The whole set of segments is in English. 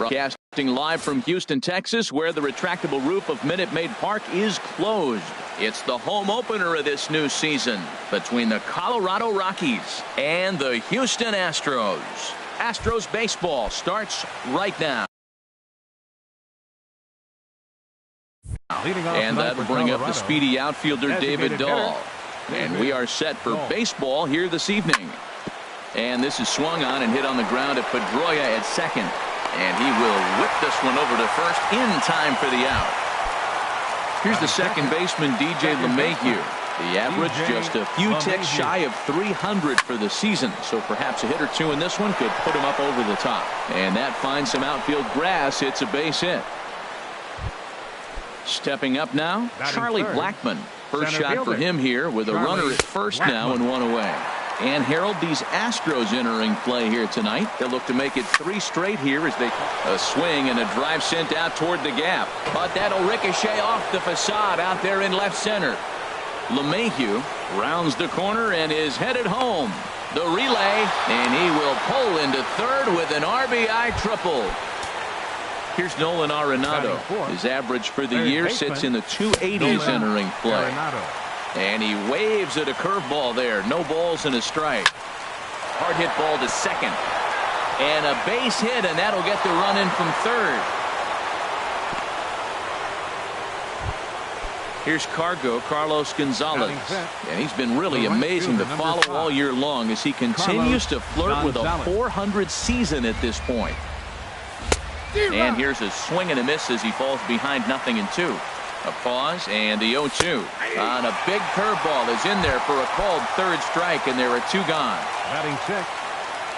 Broadcasting live from Houston, Texas, where the retractable roof of Minute Maid Park is closed. It's the home opener of this new season between the Colorado Rockies and the Houston Astros. Astros baseball starts right now. And that'll bring up the speedy outfielder David Dahl. And we are set for baseball here this evening. And this is swung on and hit on the ground at Pedroia at second. And he will whip this one over to first in time for the out. Here's the second baseman, DJ LeMahieu. The average just a few ticks shy of 300 for the season. So perhaps a hit or two in this one could put him up over the top. And that finds some outfield grass. It's a base hit. Stepping up now, Charlie Blackmon. First shot for him here with a runner at first now and one away. And Harold, these Astros entering play here tonight. They'll look to make it 3 straight here as they a swing and a drive sent out toward the gap. But that'll ricochet off the facade out there in left center. LeMahieu rounds the corner and is headed home. The relay, and he will pull into third with an RBI triple. Here's Nolan Arenado. His average for the year sits in the 280s entering play. And he waves at a curveball there. No balls and a strike. Hard hit ball to second. And a base hit, and that'll get the run in from third. Here's Carlos Gonzalez. And he's been really amazing to follow all year long as he continues to flirt with a 400 season at this point. And here's a swing and a miss as he falls behind 0-2. A pause and the 0-2 on a big curveball is in there for a called third strike, and there are 2 gone. Batting 6,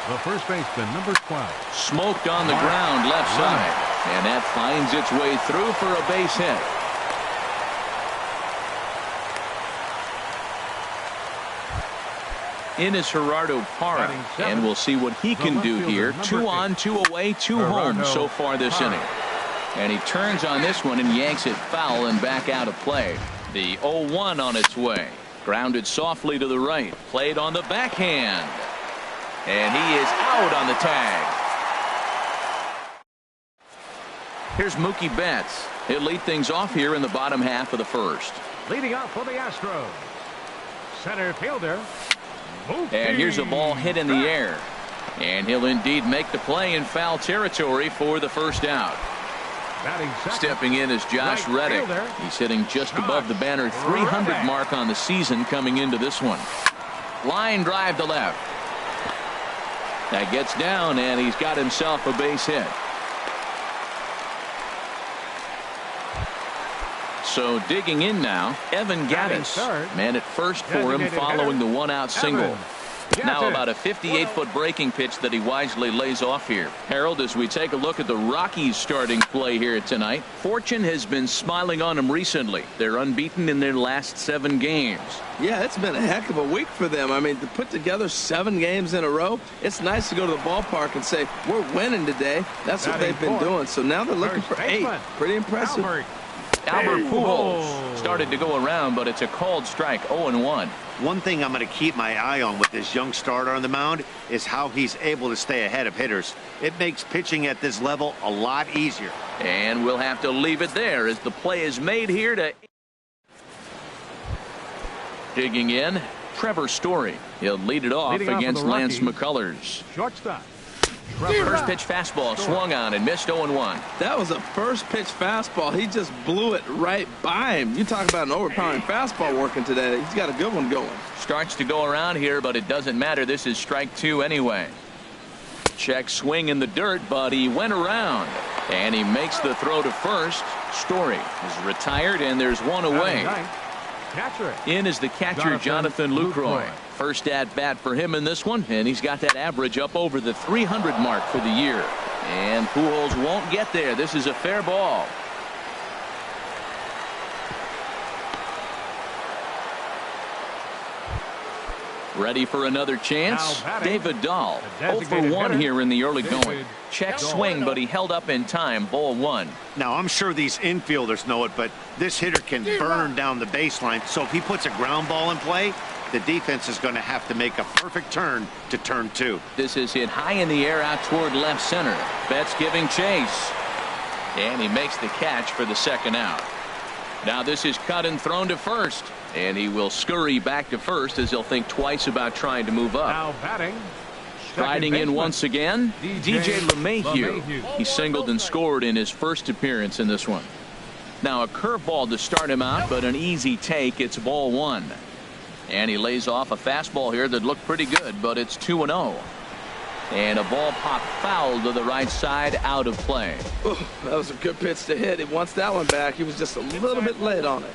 the first baseman, number 12. Smoked on the ground left side, and that finds its way through for a base hit. In is Gerardo Parra, and we'll see what he can do here. 2 on, 2 away, 2 home so far this inning. And he turns on this one and yanks it foul and back out of play. The 0-1 on its way. Grounded softly to the right. Played on the backhand. And he is out on the tag. Here's Mookie Betts. He'll lead things off here in the bottom half of the first. Leading off for the Astros, center fielder Mookie. And here's a ball hit in the air. And he'll indeed make the play in foul territory for the first out. Stepping in is Josh Reddick. He's hitting just above the banner 300 mark on the season coming into this one. Line drive to left. That gets down, and he's got himself a base hit. So digging in now, Evan Gattis. Man at first for him following the 1-out single. Now about a 58-foot breaking pitch that he wisely lays off here. Harold, as we take a look at the Rockies starting play here tonight, fortune has been smiling on them recently. They're unbeaten in their last 7 games. Yeah, it's been a heck of a week for them. I mean, to put together 7 games in a row, it's nice to go to the ballpark and say, we're winning today. That's what they've been doing. So now they're looking for 8. Pretty impressive. Albert Pujols started to go around, but it's a called strike. 0-1. One thing I'm going to keep my eye on with this young starter on the mound is how he's able to stay ahead of hitters. It makes pitching at this level a lot easier. And we'll have to leave it there as the play is made here to digging in. Trevor Story. He'll lead it off against Lance McCullers. Shortstop. First pitch fastball swung on and missed. 0-1. That was a first pitch fastball. He just blew it right by him. You talk about an overpowering fastball working today. He's got a good one going. Starts to go around here, but it doesn't matter. This is strike 2 anyway. Check swing in the dirt, but he went around. And he makes the throw to first. Story is retired, and there's 1 away. In is the catcher, Jonathan Lucroy. First at bat for him in this one, and he's got that average up over the 300 mark for the year. And Pujols won't get there. This is a fair ball. Ready for another chance? David Dahl. 0 for 1 here in the early going. Check swing, but he held up in time. Ball 1. Now, I'm sure these infielders know it, but this hitter can burn down the baseline. So if he puts a ground ball in play, the defense is going to have to make a perfect turn to turn 2. This is hit high in the air out toward left center. Betts giving chase. And he makes the catch for the second out. Now this is cut and thrown to first. And he will scurry back to first as he'll think twice about trying to move up. Now batting. Striding in once again, DJ LeMahieu. He singled and scored in his first appearance in this one. Now a curveball to start him out, but an easy take. It's ball 1. And he lays off a fastball here that looked pretty good, but it's 2-0. And a ball popped foul to the right side, out of play. Ooh, that was a good pitch to hit. He wants that one back. He was just a little bit late on it.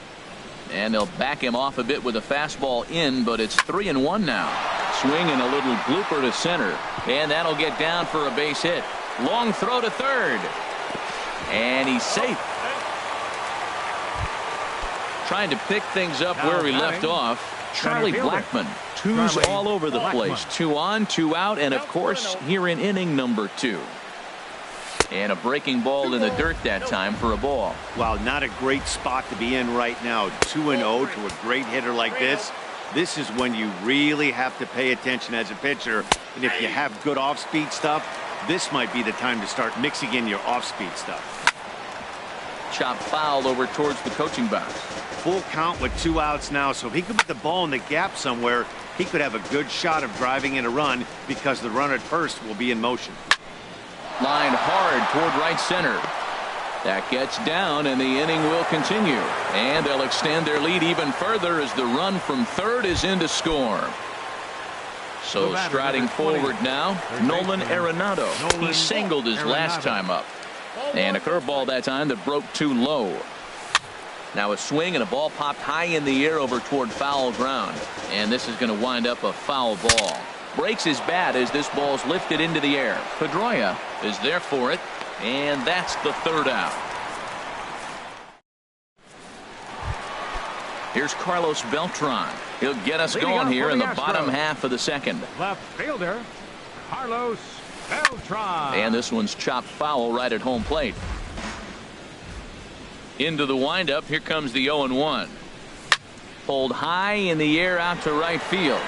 And they'll back him off a bit with a fastball in, but it's 3-1 now. Swing and a little blooper to center. And that'll get down for a base hit. Long throw to third. And he's safe. Trying to pick things up where he left off. Charlie Blackmon. Twos all over the place. 2 on, 2 out, and of course here in inning number 2. And a breaking ball in the dirt that time for a ball. Well, not a great spot to be in right now. 2-0 to a great hitter like this. This is when you really have to pay attention as a pitcher. And if you have good off-speed stuff, this might be the time to start mixing in your off-speed stuff. Chop foul over towards the coaching box. Full count with 2 outs now, so if he could put the ball in the gap somewhere, he could have a good shot of driving in a run because the runner at first will be in motion. Lined hard toward right center. That gets down, and the inning will continue. And they'll extend their lead even further as the run from third is in to score. So striding forward now, Nolan Arenado. He singled his last time up. And a curveball that time that broke too low. Now a swing and a ball popped high in the air over toward foul ground. And this is going to wind up a foul ball. Breaks his bat as this ball's lifted into the air. Pedroia is there for it. And that's the third out. Here's Carlos Beltran. He'll get us going here in the bottom half of the second. Left fielder, Carlos Beltran. And this one's chopped foul right at home plate. Into the windup. Here comes the 0-1. Pulled high in the air out to right field.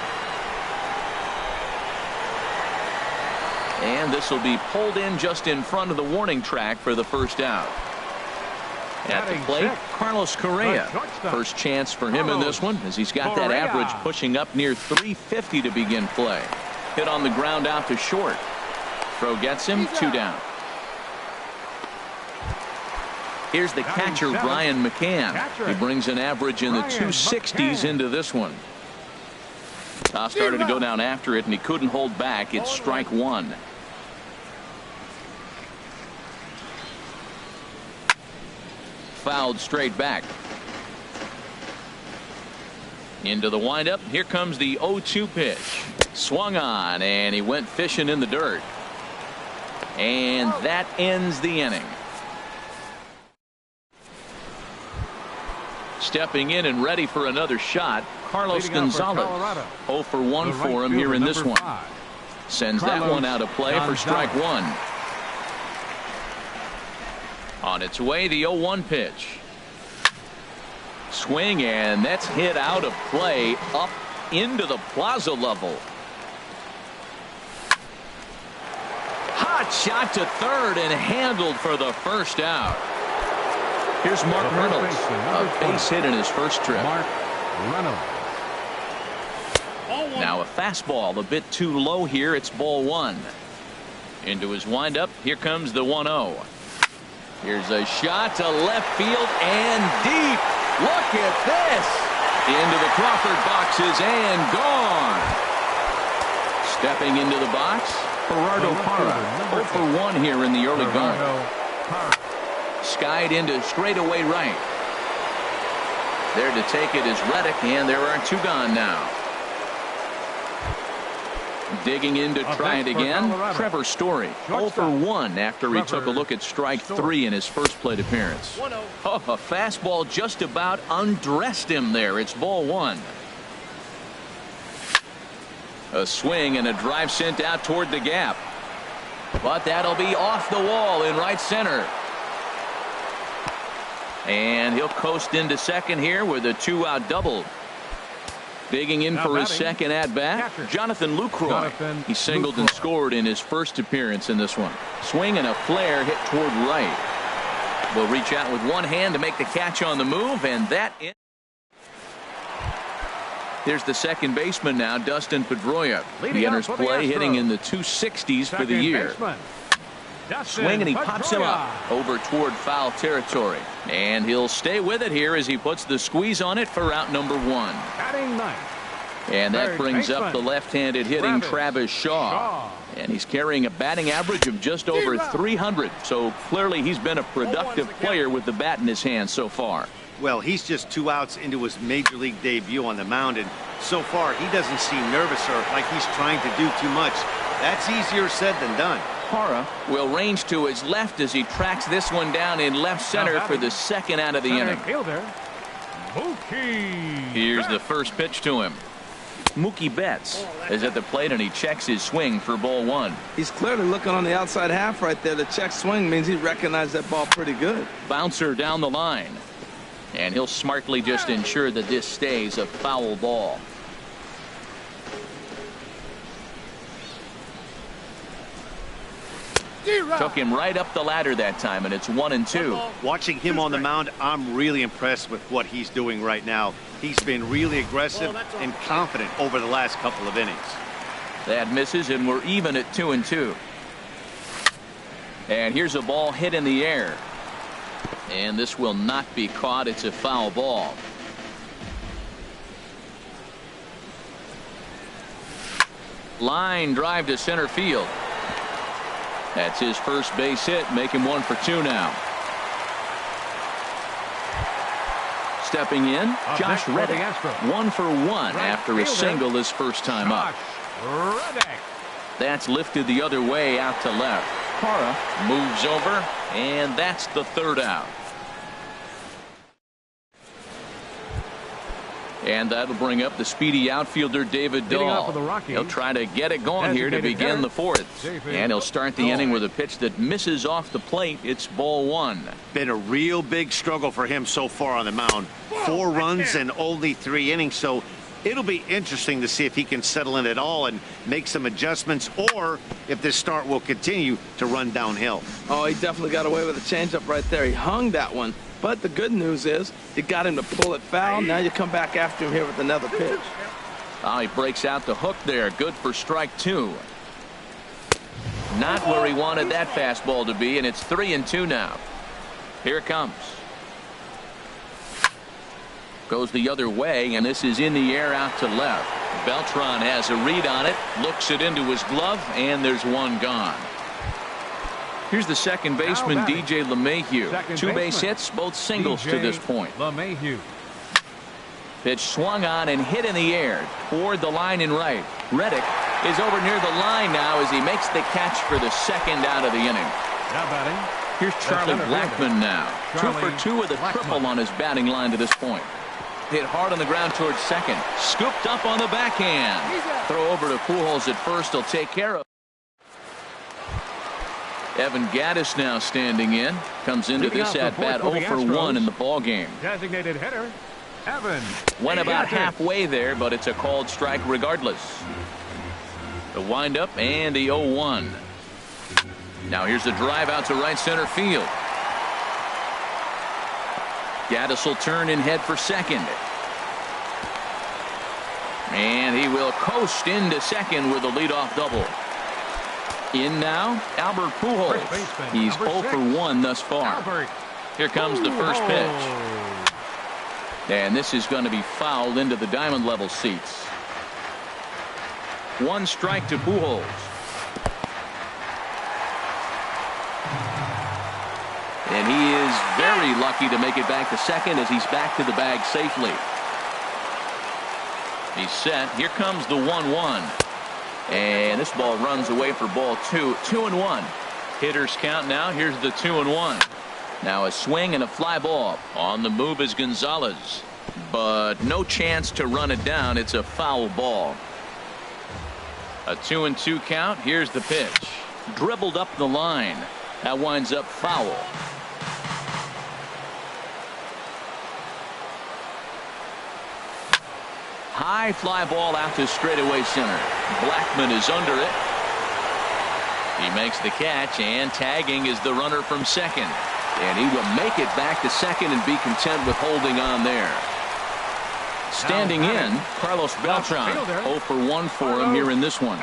And this will be pulled in just in front of the warning track for the first out. At the plate, Carlos Correa. First chance for him in this one, as he's got that average pushing up near 350 to begin play. Hit on the ground out to short. Throw gets him, 2 down. Here's the catcher, Brian McCann. He brings an average in the 260s into this one. Started to go down after it, and he couldn't hold back. It's strike 1. Fouled straight back. Into the windup. Here comes the 0-2 pitch. Swung on, and he went fishing in the dirt. And that ends the inning. Stepping in and ready for another shot, Carlos Gonzalez. 0 for 1 for him here in this one. Sends that one out of play for strike 1. On its way, the 0-1 pitch. Swing, and that's hit out of play up into the plaza level. Hot shot to third and handled for the first out. Here's Mark Reynolds, a base hit in his first trip. Mark Reynolds. Now a fastball a bit too low here. It's ball 1. Into his windup. Here comes the 1-0. Here's a shot to left field and deep. Look at this. Into the Crawford boxes and gone. Stepping into the box, Gerardo Parra. 0 for 1 here in the early going. Skied into straightaway right. There to take it is Reddick, and there are 2 gone now. Digging in to try it again, Trevor Story. 0 for 1 after he took a look at strike 3 in his first plate appearance. Oh, a fastball just about undressed him there. It's ball 1. A swing and a drive sent out toward the gap. But that'll be off the wall in right center. And he'll coast into second here with a 2-out double. Digging in for his second at-bat, Jonathan Lucroy. He singled and scored in his first appearance in this one. Swing and a flare hit toward right. Will reach out with one hand to make the catch on the move, and that is. Here's the second baseman now, Dustin Pedroia. He enters play hitting in the 260s for the year. Swing, and he pops him up over toward foul territory. And he'll stay with it here as he puts the squeeze on it for out number one. And that brings up the left-handed hitting Travis Shaw. And he's carrying a batting average of just over 300. So clearly he's been a productive player with the bat in his hand so far. Well, he's just 2 outs into his major league debut on the mound, and so far he doesn't seem nervous or like he's trying to do too much. That's easier said than done. Parra will range to his left as he tracks this one down in left center for the second out of the inning. Here's the first pitch to him. Mookie Betts is at the plate, and he checks his swing for ball one. He's clearly looking on the outside half right there. The check swing means he recognized that ball pretty good. Bouncer down the line. And he'll smartly just ensure that this stays a foul ball. Took him right up the ladder that time, and it's 1-2. Watching him on the mound, I'm really impressed with what he's doing right now. He's been really aggressive and confident over the last couple of innings. That misses, and we're even at 2-2. And here's a ball hit in the air. And this will not be caught. It's a foul ball. Line drive to center field. That's his first base hit, make him 1 for 2 now. Stepping in, Josh Reddick, 1 for 1 after a single his first time up. That's lifted the other way out to left. Parra moves over, and that's the third out. And that'll bring up the speedy outfielder David Dahl. He'll try to get it going here to begin the fourth. And he'll start the inning with a pitch that misses off the plate. It's ball one. Been a real big struggle for him so far on the mound. 4 runs in only 3 innings, so it'll be interesting to see if he can settle in at all and make some adjustments, or if this start will continue to run downhill. Oh, he definitely got away with a changeup right there. He hung that one. But the good news is you got him to pull it foul. Now you come back after him here with another pitch. Oh, he breaks out the hook there. Good for strike 2. Not where he wanted that fastball to be, and it's 3-2 now. Here it comes. Goes the other way, and this is in the air out to left. Beltran has a read on it, looks it into his glove, and there's one gone. Here's the second baseman, DJ LeMahieu. 2 base hits, both singles to this point. Pitch swung on and hit in the air toward the line in right. Reddick is over near the line now as he makes the catch for the second out of the inning. Here's Charlie Blackmon now. 2 for 2 with a triple on his batting line to this point. Hit hard on the ground towards second. Scooped up on the backhand. Throw over to Pujols at first. He'll take care of. Evan Gattis now standing in. Comes into this at-bat 0 for 1 in the ballgame. Designated hitter, Evan. Went about halfway there, but it's a called strike regardless. The windup and the 0-1. Now here's the drive out to right center field. Gattis will turn and head for second. And he will coast into second with a leadoff double. In now, Albert Pujols. He's 0 for 1 thus far. Here comes the first pitch. And this is going to be fouled into the diamond level seats. 1 strike to Pujols. And he is very lucky to make it back to second as he's back to the bag safely. He's set. Here comes the 1-1. And this ball runs away for ball 2. 2-1. Hitters count now. Here's the 2-1. Now a swing and a fly ball. On the move is Gonzalez. But no chance to run it down. It's a foul ball. A 2-2 count. Here's the pitch. Dribbled up the line. That winds up foul. high fly ball out to straightaway center. Blackmon is under it. He makes the catch, and tagging is the runner from second. And he will make it back to second and be content with holding on there. Standing in, Carlos Beltran. 0 for 1 for him here in this one.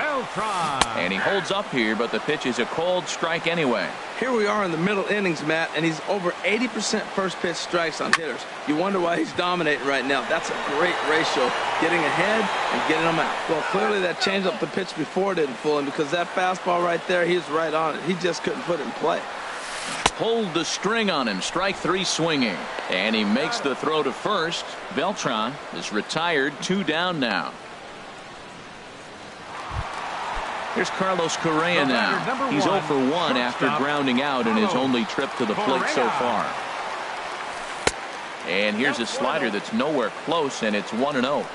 And he holds up here, but the pitch is a cold strike anyway. Here we are in the middle innings, Matt, and he's over 80% first pitch strikes on hitters. You wonder why he's dominating right now. That's a great ratio, getting ahead and getting them out. Well, clearly that changeup the pitch before didn't fool him, because that fastball right there, he was right on it. He just couldn't put it in play. Pulled the string on him. Strike 3 swinging. And he makes the throw to first. Beltran is retired. 2 down now. Here's Carlos Correa now. He's 0 for 1 after grounding out in his only trip to the plate so far. And here's a slider that's nowhere close, and it's 1-0.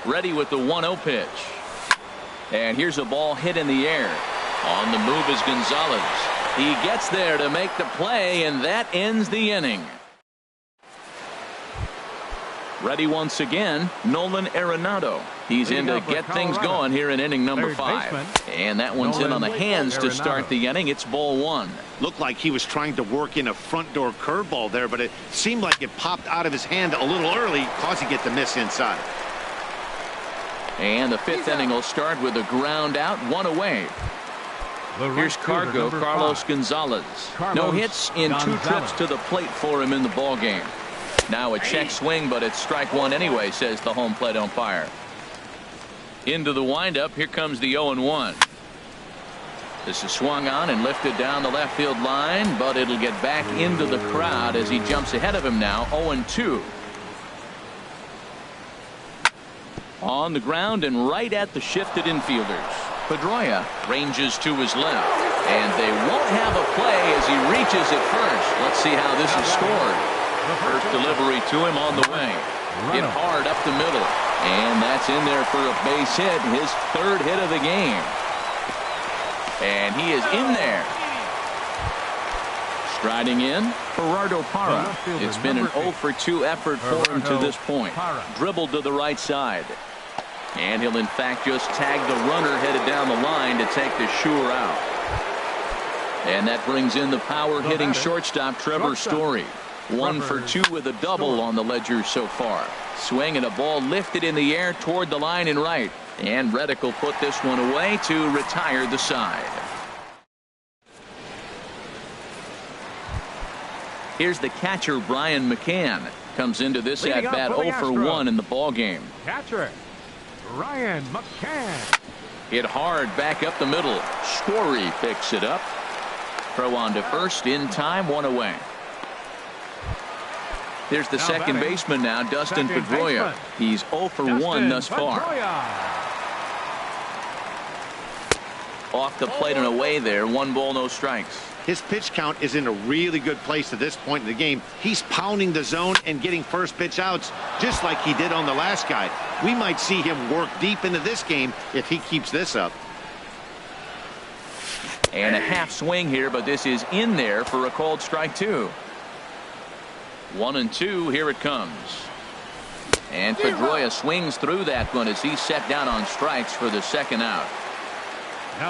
Ready with the 1-0 pitch. And here's a ball hit in the air. On the move is Gonzalez. He gets there to make the play, and that ends the inning. Ready once again, Nolan Arenado. He's in to get things going here in inning number 5. And that one's in on the hands to start the inning. It's ball 1. Looked like he was trying to work in a front door curveball there, but it seemed like it popped out of his hand a little early, causing it to miss inside. And the 5th inning will start with a ground out, 1 away. Here's Cargo, Carlos Gonzalez. No hits in 2 trips to the plate for him in the ball game. Now a check swing, but it's strike 1 anyway, says the home plate umpire. Into the windup. Here comes the 0-1. This is swung on and lifted down the left field line, but it'll get back into the crowd as he jumps ahead of him now. 0-2. On the ground and right at the shifted infielders. Pedroia ranges to his left, and they won't have a play as he reaches it first. Let's see how this is scored. First delivery to him on the way. Hit hard up the middle, and that's in there for a base hit, his 3rd hit of the game. And he is in there. Striding in, Gerardo Parra. It's been an 0 for 2 effort for him to this point. Dribbled to the right side. And he'll in fact just tag the runner headed down the line to take the sure out. And that brings in the power hitting shortstop Trevor Story. 1 for 2 with a double on the ledger so far. Swing and a ball lifted in the air toward the line and right. And Reddick will put this one away to retire the side. Here's the catcher Brian McCann. Comes into this at bat 0 for 1 in the ball game. Catcher Ryan McCann. Hit hard back up the middle. Story picks it up. Throw on to first in time, 1 away. There's the second baseman now, Dustin Pedroia. He's 0 for 1 thus far. Off the plate and away there. 1 ball, no strikes. His pitch count is in a really good place at this point in the game. He's pounding the zone and getting first pitch outs just like he did on the last guy. We might see him work deep into this game if he keeps this up. And a half swing here, but this is in there for a called strike 2. 1-2. Here it comes. And Pedroia swings through that one as he's set down on strikes for the 2nd out.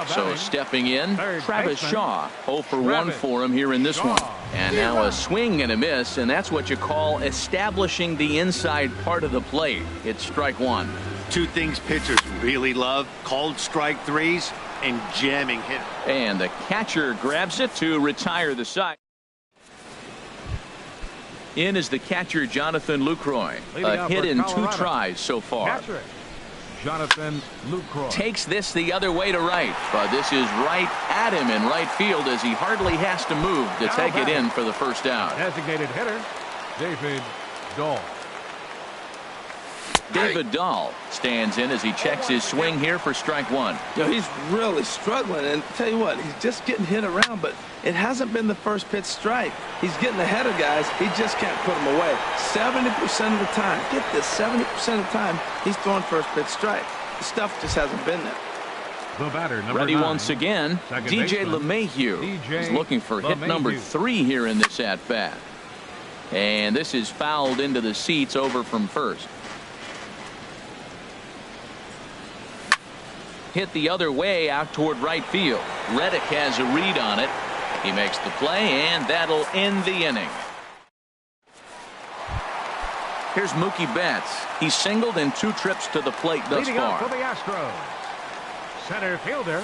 So stepping in, Travis Shaw. 0 for 1 for him here in this one. And now a swing and a miss, and that's what you call establishing the inside part of the plate. It's strike 1. 2 things pitchers really love: called strike 3s and jamming hit. And the catcher grabs it to retire the side. In is the catcher Jonathan Lucroy. A hit in 2 tries so far. Jonathan Lucroy takes this the other way to right, but this is right at him in right field as he hardly has to move to take it in for the 1st out. Designated hitter David Dahl. David Dahl stands in as he checks his swing here for strike 1. You know, he's really struggling, and tell you what, he's just getting hit around, but it hasn't been the first pitch strike. He's getting ahead of guys. He just can't put them away. 70% of the time, get this, 70% of the time, he's throwing first pitch strike. The stuff just hasn't been there. The batter, number ready 9, once again, DJ LeMahieu. He's looking for hit number 3 here in this at bat. And this is fouled into the seats over from first. hit the other way out toward right field. Reddick has a read on it. He makes the play, and that'll end the inning. Here's Mookie Betts. He's singled in 2 trips to the plate thus Leading off far. for the Astros, center fielder.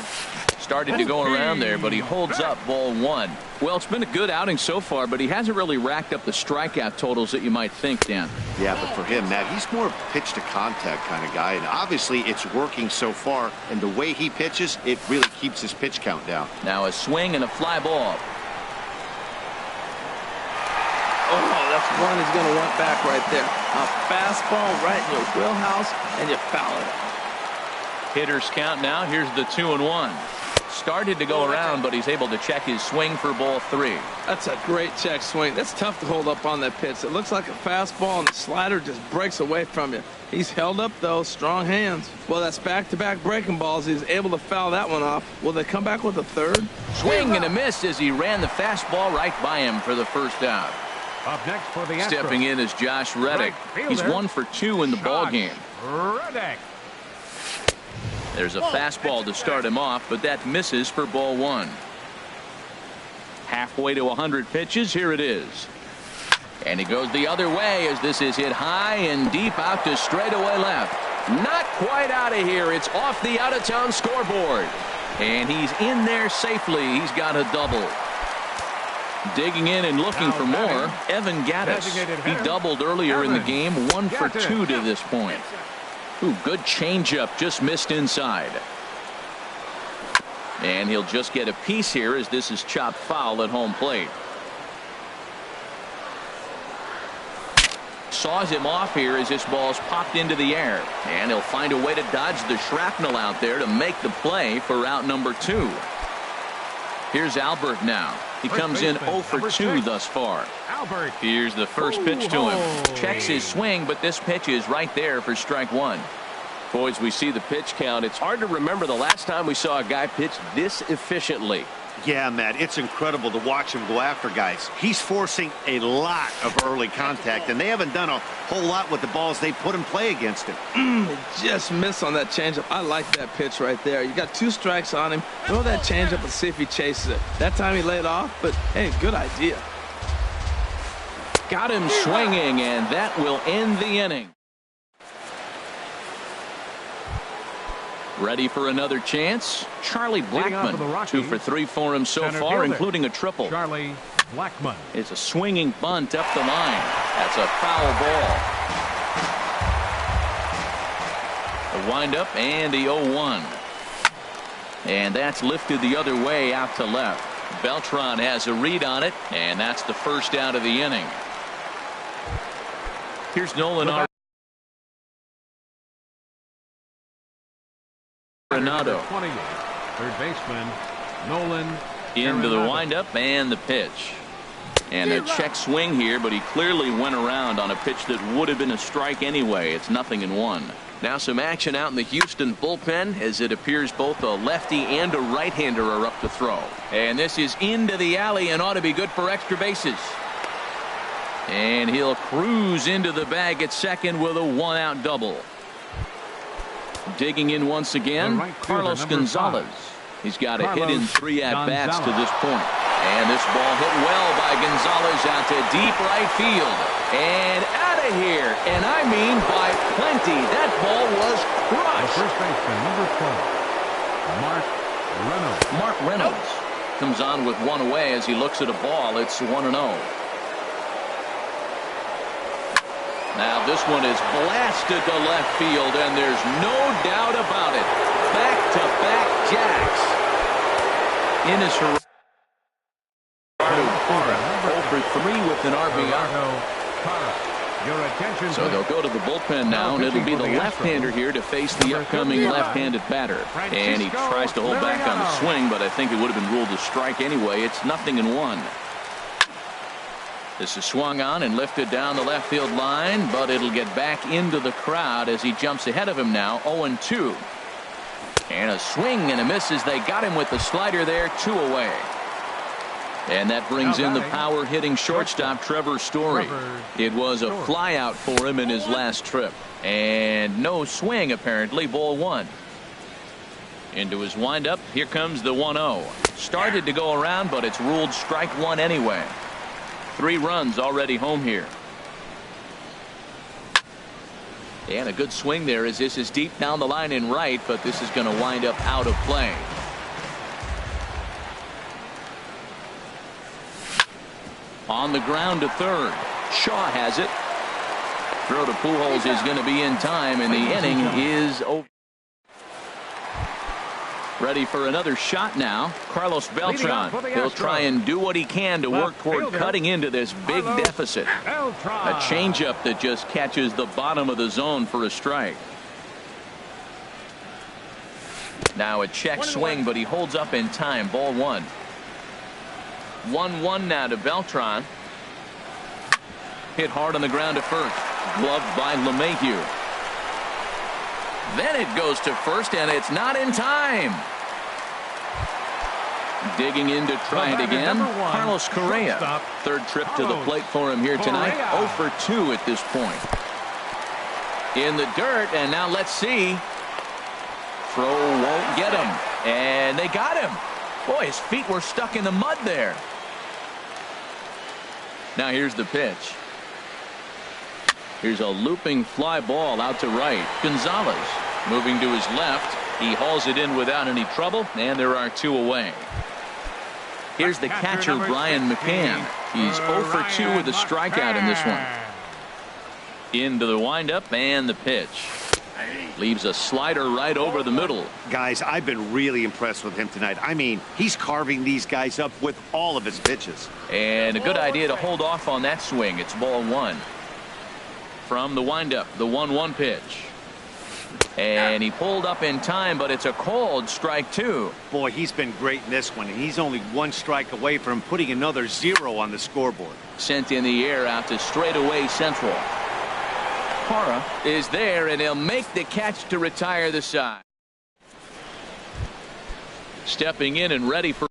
Started to go around there, but he holds up ball 1. Well, it's been a good outing so far, but he hasn't really racked up the strikeout totals that you might think, Dan. Yeah, but for him, Matt, he's more pitch to contact kind of guy, and obviously it's working so far, and the way he pitches, it really keeps his pitch count down. Now a swing and a fly ball. Oh, that's one he's going to want back right there. A fastball right in your wheelhouse, and you foul it. Hitters count now. Here's the 2-1. Started to go around, but he's able to check his swing for ball 3. That's a great check swing. That's tough to hold up on that pitch. It looks like a fastball, and the slider just breaks away from you. He's held up, though. Strong hands. Well, that's back-to-back breaking balls. He's able to foul that one off. Will they come back with a third? Swing and a miss as he ran the fastball right by him for the first out. Up next for the Astros. Stepping in is Josh Reddick. Right He's fielder, 1 for 2 in the ball game. Reddick. There's a fastball to start him off, but that misses for ball 1. Halfway to 100 pitches. Here it is. And he goes the other way as this is hit high and deep out to straightaway left. Not quite out of here. It's off the out-of-town scoreboard. And he's in there safely. He's got a double. Digging in and looking for more, Evan Gattis. He doubled earlier in the game, 1 for 2 to this point. Ooh, good changeup, just missed inside. And he'll just get a piece here as this is chopped foul at home plate. Saws him off here as this ball's popped into the air. And he'll find a way to dodge the shrapnel out there to make the play for out number 2. Here's Albert now. He comes in 0 for 2 thus far. Albert. Here's the first pitch to him. Checks his swing, but this pitch is right there for strike 1. Boys, we see the pitch count. It's hard to remember the last time we saw a guy pitch this efficiently. Yeah, Matt, it's incredible to watch him go after guys. He's forcing a lot of early contact, and they haven't done a whole lot with the balls they put in play against him. Just missed on that changeup. I like that pitch right there. You got 2 strikes on him. Throw that changeup and see if he chases it. That time he laid off, but hey, good idea. Got him swinging, and that will end the inning. Ready for another chance? Charlie Blackmon, 2 for 3 for him so far, including a triple. Charlie Blackmon. It's a swinging bunt up the line. That's a foul ball. A windup and the 0-1. And that's lifted the other way out to left. Beltran has a read on it, and that's the first out of the inning. Here's Nolan Arenado. 28. Third baseman Nolan Into the Arenado. windup and the pitch. And a check swing here, but he clearly went around on a pitch that would have been a strike anyway. It's 0-1. Now some action out in the Houston bullpen as it appears both a lefty and a right-hander are up to throw. And this is into the alley and ought to be good for extra bases. And he'll cruise into the bag at second with a 1-out double. Digging in once again, right fielder, Carlos number Gonzalez. 5. He's got a hit in 3 at-bats to Gonzalez. this point. And this ball hit well by Gonzalez out to deep right field. And out of here. And I mean by plenty. That ball was The crushed. first baseman number 12, Mark Reynolds. Mark Reynolds comes on with 1 away as he looks at a ball. It's 1-0. Now this one is blasted to left field, and there's no doubt about it. Back-to-back jacks. In his 0 for 3 with an RBI. Your attention, So they'll go to the bullpen now, and it'll be the left-hander here to face the upcoming left-handed batter. And he tries to hold back on the swing, but I think it would have been ruled a strike anyway. It's 0-1. This is swung on and lifted down the left field line, but it'll get back into the crowd as he jumps ahead of him now, 0-2. And a swing and a miss as they got him with the slider there, 2 away. And that brings in the power-hitting shortstop, Trevor Story. It was a flyout for him in his last trip. And no swing, apparently, ball 1. Into his windup. Here comes the 1-0. Started to go around, but it's ruled strike one anyway. 3 runs already home here. And a good swing there as this is deep down the line in right, but this is going to wind up out of play. On the ground to third. Shaw has it. Throw to Pujols is going to be in time, and the inning is over. Ready for another shot now. Carlos Beltran. He'll try and do what he can to work toward cutting into this big deficit. A changeup that just catches the bottom of the zone for a strike. Now a check swing, but he holds up in time. Ball 1. 1-1 now to Beltran. Hit hard on the ground to first. Gloved by LeMahieu. Then it goes to first, and it's not in time. Digging in to try it again. Carlos Correa. Third trip to the plate for him here tonight. 0 for 2 at this point. In the dirt, and now let's see. Throw won't get him. And they got him. Boy, his feet were stuck in the mud there. Now here's the pitch. Here's a looping fly ball out to right. Gonzalez moving to his left. He hauls it in without any trouble, and there are 2 away. Here's the catcher, Brian McCann. He's 0 for 2 with a strikeout in this one. Into the windup and the pitch. Leaves a slider right over the middle. Guys, I've been really impressed with him tonight. I mean, he's carving these guys up with all of his pitches. And a good idea to hold off on that swing. It's ball 1. From the windup, the 1-1 pitch. And he pulled up in time, but it's a called strike 2. Boy, he's been great in this one, and he's only 1 strike away from putting another 0 on the scoreboard. Sent in the air out to straightaway central. Parra is there, and he'll make the catch to retire the side. Stepping in and ready for